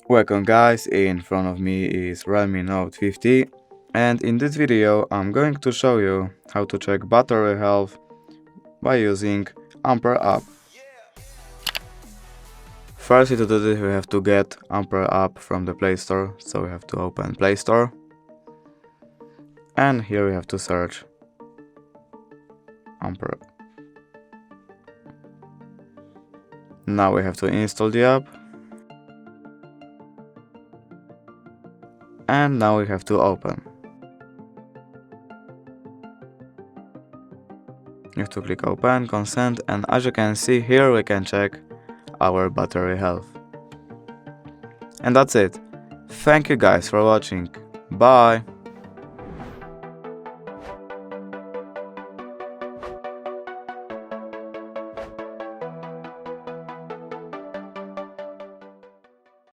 Welcome guys, in front of me is Realme Note 50 and in this video I'm going to show you how to check battery health by using Ampere app. First to do this we have to get Ampere app from the Play Store, so we have to open Play Store and here we have to search Ampere. Now we have to install the app. And now we have to open. You have to click open, consent, and as you can see here we can check our battery health. And that's it. Thank you guys for watching. Bye!